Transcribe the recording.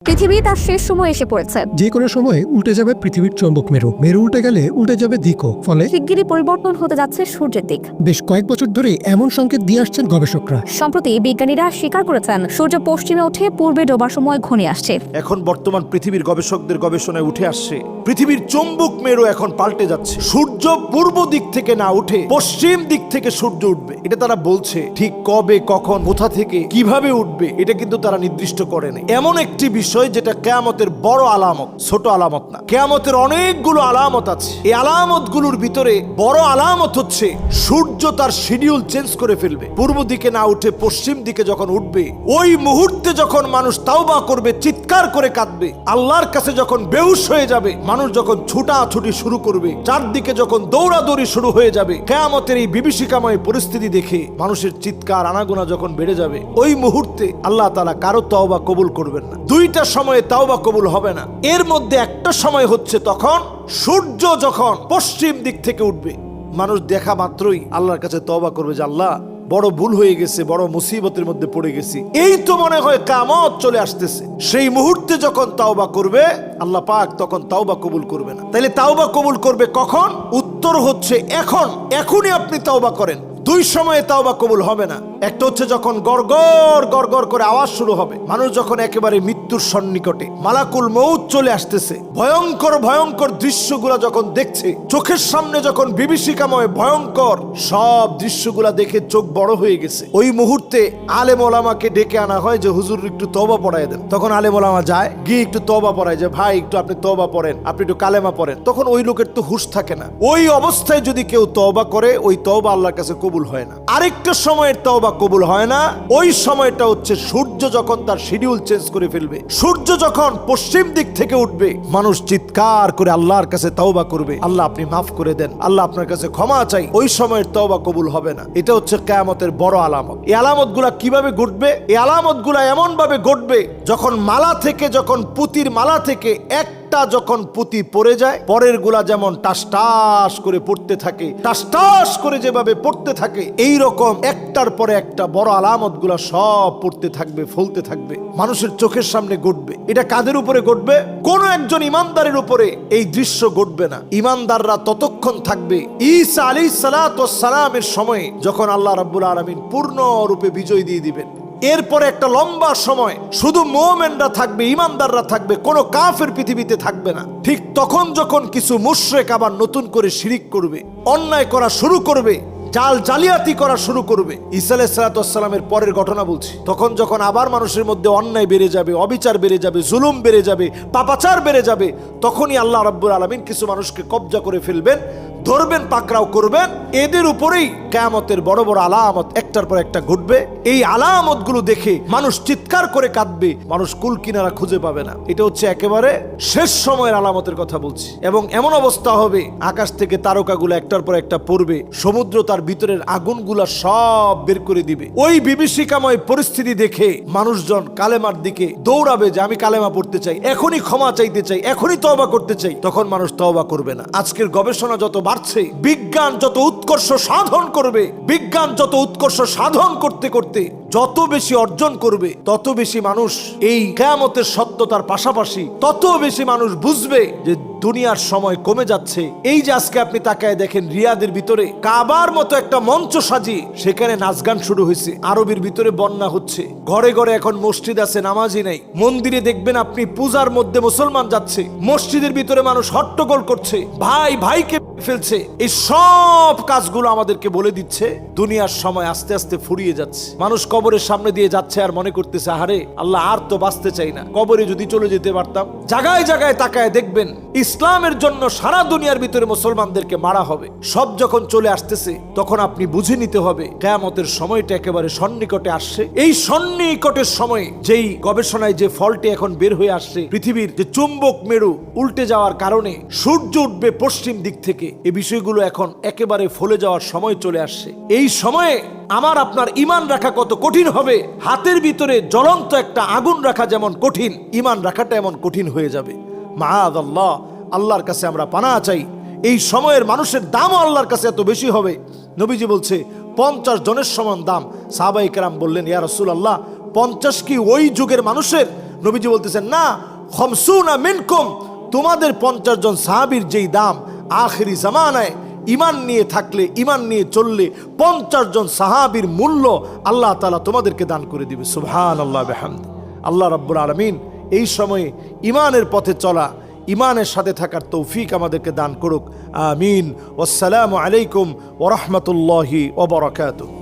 পৃথিবী তার শেষ সময় এসে পড়েছে। যে কোনো সময়ে উল্টে যাবে পৃথিবীর চৌম্বক মেরু। মেরু উল্টে গেলে উল্টে যাবে দিকও। ফলে শিগগিরই পরিবর্তন হতে যাচ্ছে সূর্যের দিক। বেশ কয়েক বছর ধরে এমন সংকেত দিয়ে আসছেন গবেষকরা। সম্প্রতি বিজ্ঞানীরা স্বীকার করেছেন সূর্য পশ্চিমে উঠে পূর্বে ডোবার সময় ঘনিয়ে আসছে। এখন বর্তমান পৃথিবীর গবেষকদের গবেষণায় উঠে আসছে পৃথিবীর চৌম্বক মেরু এখন পাল্টে যাচ্ছে। সূর্য পূর্ব দিক থেকে না উঠে পশ্চিম দিক থেকে সূর্য উঠবে। এটা তারা বলছে, ঠিক কবে, কখন, কোথা থেকে, কিভাবে উঠবে এটা কিন্তু তারা নির্দিষ্ট করেনি। এমন একটি বিষয় যেটা কিয়ামতের বড় আলামত, ছোট আলামত না। কিয়ামতের অনেকগুলো আলামত আছে। এই আলামতগুলোর ভিতরে বড় আলামত হচ্ছে সূর্য তার শিডিউল চেঞ্জ করে ফেলবে। পূর্ব দিকে না উঠে পশ্চিম দিকে যখন উঠবে, ওই মুহূর্তে যখন মানুষ তাওবা করবে, চিৎকার করে কাঁদবে, আল্লাহর কাছে যখন বেহুশ হয়ে যাবে, মানুষ যখন ছুটাছুটি শুরু করবে, চারদিকে যখন দৌড়াদৌড়ি শুরু হয়ে যাবে, কিয়ামতের এই বিভীষিকাময় পরিস্থিতি দেখে মানুষের চিৎকার আনাগোনা যখন বেড়ে যাবে, ওই মুহূর্তে আল্লাহ তাআলা কারো তওবা কবুল করবেন না। দুইটা সময়ে তাওবা কবুল হবে না। এর মধ্যে একটা সময় হচ্ছে তখন সূর্য যখন পশ্চিম দিক থেকে উঠবে, মানুষ দেখা মাত্রই আল্লাহর কাছে তওবা করবে যে আল্লাহ বড় ভুল হয়ে গেছে, বড় মুসিবতের মধ্যে পড়ে গেছি, এই তো মনে হয় কিয়ামত চলে আসতেছে। সেই মুহূর্তে যখন তাওবা করবে আল্লাহ পাক তখন তাওবা কবুল করবে না। তাইলে তাওবা কবুল করবে কখন? উত্তর হচ্ছে এখনই আপনি তাওবা করেন। দুই সময়ে তাওবা কবুল হবে না। একটা হচ্ছে যখন গড়গড় গড়গড় করে আওয়াজ শুরু হবে, মানুষ যখন একেবারে মৃত্যুর সন্নিকটে, মালাকুল মউত চলে আসতেছে, ভয়ঙ্কর ভয়ঙ্কর দৃশ্যগুলা যখন দেখছে, চোখের সামনে যখন বিভীষিকাময় ভয়ঙ্কর সব দৃশ্যগুলা দেখে চোখ বড় হয়ে গেছে, ওই মুহূর্তে আলেম ওলামাকে ডেকে আনা হয় যে হুজুর একটু তওবা পড়ায় দেন। তখন আলেম ওলামা যায়, গিয়ে একটু তওবা পড়ায় যে ভাই একটু আপনি তওবা পড়েন, আপনি একটু কালেমা পড়েন। তখন ওই লোকের তো হুঁশ থাকে না। ওই অবস্থায় যদি কেউ তওবা করে, ওই তওবা আল্লাহর কাছে কবুল হয় না। আরেকটা সময়ের তওবা কবুল হয় না, ওই সময়টা হচ্ছে সূর্য যখন তার শিডিউল চেঞ্জ করে ফেলবে। সূর্য যখন পশ্চিম দিক থেকে উঠবে, মানুষ চিৎকার করে আল্লাহর কাছে তওবা করবে, আল্লাহ আপনি মাফ করে দেন, আল্লাহ আপনার কাছে ক্ষমা চাই। ওই সময়ের তওবা কবুল হবে না। এটা হচ্ছে কিয়ামতের বড় আলামত। এই আলামতগুলা কিভাবে ঘটবে? এই আলামতগুলা এমন ভাবে ঘটবে যখন মালা থেকে, যখন পুতির মালা থেকে একটা যখন পুঁতি পড়ে যায়, পরের গুলা যেমন টাস টাস করে পড়তে থাকে, টাস টাস করে যেভাবে পড়তে থাকে, এই রকম একটার পরে একটা বড় আলামত গুলা সব পড়তে থাকবে, ফলতে থাকবে, মানুষের চোখের সামনে ঘটবে। এটা কাদের উপরে ঘটবে? কোন একজন ইমানদারের উপরে এই দৃশ্য ঘটবে না। ইমানদাররা ততক্ষণ থাকবে ঈসা আলাইহিস সালাতু ওয়াস সালামের সময়ে, যখন আল্লাহ রাব্বুল আলামিন পূর্ণরূপে বিজয় দিয়ে দিবেন। এরপরে একটা লম্বা সময় শুধু মুমিনরা থাকবে, ইমানদাররা থাকবে, কোনো কাফের পৃথিবীতে থাকবে না। ঠিক তখন যখন কিছু মুশরিক আবার নতুন করে শিরিক করবে, অন্যায় করা শুরু করবে, জালিয়াতি করা শুরু করবে। ঈসা আলাইহিস সালাতু ওয়াস সালামের পরের ঘটনা বলছি। তখন যখন আবার মানুষের মধ্যে অন্যায় বেড়ে যাবে, অবিচার বেড়ে যাবে, জুলুম বেড়ে যাবে, পাপাচার বেড়ে যাবে, তখনই আল্লাহ রাব্বুল আলামিন কিছু মানুষকে কবজা করে ফেলবেন, ধরবেন, পাকড়াও করবেন। এদের উপরেই কিয়ামতের বড় বড় আলামত একটার পর একটা ঘটবে। এই আলামতগুলো দেখে মানুষ চিৎকার করে কাঁদবে, মানুষ কুল কিনারা খুঁজে পাবে না। এটা হচ্ছে একেবারে শেষ সময়ের আলামতের কথা বলছি। এবং এমন অবস্থা হবে, আকাশ থেকে তারকাগুলো একটার পর একটা পড়বে, সমুদ্র তার ভিতরের আগুনগুলা সব বের করে দিবে। ওই বিভীষিকাময় পরিস্থিতি দেখে মানুষজন কালেমার দিকে দৌড়াবে যে আমি কালেমা পড়তে চাই, এখনই ক্ষমা চাইতে চাই, এখনই তওবা করতে চাই। তখন মানুষ তওবা করবে না। আজকের গবেষণা যত বাড়ছে, বিজ্ঞান যত উৎকর্ষ সাধন করবে, বিজ্ঞান যত উৎকর্ষ সাধন করতে করতে যত বেশি অর্জন করবে, তত বেশি মানুষ এই কিয়ামতের সত্যতার পাশাপাশি তত বেশি মানুষ বুঝবে যে দুনিয়ার সময় কমে যাচ্ছে। এই যে আজকে আপনি তাকায় দেখেন, রিয়াদের ভিতরে কাবার মতো একটা মঞ্চ সাজিয়ে সেখানে নাচ গান শুরু হয়েছে। আরবের ভিতরে বন্যা হচ্ছে, ঘরে ঘরে এখন মসজিদ আছে, নামাজই নাই। মন্দিরে দেখবেন আপনি পূজার মধ্যে মুসলমান যাচ্ছে, মসজিদের ভিতরে মানুষ হট্টগোল করছে, ভাই ভাইকে ফেলছে। এই সব কাজগুলো আমাদেরকে বলে দিচ্ছে দুনিয়ার সময় আস্তে আস্তে ফুরিয়ে যাচ্ছে। মানুষ কবরের সামনে দিয়ে যাচ্ছে আর মনে করতেছে, আরে আল্লাহ আর তো বাঁচতে চাই না, কবরে যদি চলে যেতে পারতাম। জায়গায় জায়গায় তাকায় দেখবেন ইসলামের জন্য সারা দুনিয়ার ভিতরে মুসলমানদেরকে মারা হবে। সব যখন চলে আসতেছে, তখন আপনি বুঝে নিতে হবে কিয়ামতের সময়টা একেবারে সন্নিকটে আসছে। এই সন্নিকটের সময়ে যেই গবেষণায় যে ফলটি এখন বের হয়ে আসছে, পৃথিবীর যে চুম্বক মেরু উল্টে যাওয়ার কারণে সূর্য উঠবে পশ্চিম দিক থেকে, এই বিষয়গুলো এখন একেবারে ফলে যাওয়ার সময় চলে আসছে। এই সময়ে আমার আপনার ঈমান রাখা কত কঠিন হবে। হাতের ভিতরে জ্বলন্ত একটা আগুন রাখা যেমন কঠিন, ঈমান রাখাটা এমন কঠিন হয়ে যাবে। মাআযাল্লাহ, আল্লাহর কাছে আমরা পানাহ চাই। এই সময়ের মানুষের দামও আল্লাহর কাছে এত বেশি হবে। নবীজি বলছে 50 জনের সমান দাম। সাহাবায়ে কেরাম বললেন, ইয়া রাসূলুল্লাহ, 50 কি ওই যুগের মানুষের নবীজি বলতেছেন না, খমসুনা মিনকুম, তোমাদের 50 জন সাহাবীর যেই দাম আখিরি জামানায় ঈমান নিয়ে থাকলে, ঈমান নিয়ে চললে 50 জন সাহাবীর মূল্য আল্লাহ তাআলা তোমাদেরকে দান করে দিবে। সুবহানাল্লাহ বিহামদি। আল্লাহ রাব্বুল আলামিন এই সময়ে ঈমানের পথে চলা, ঈমানের সাথে থাকার তৌফিক আমাদেরকে দান করুক। আমিন। ওয়াসসালামু আলাইকুম ওয়া রাহমাতুল্লাহি ওয়া বারাকাতুহু।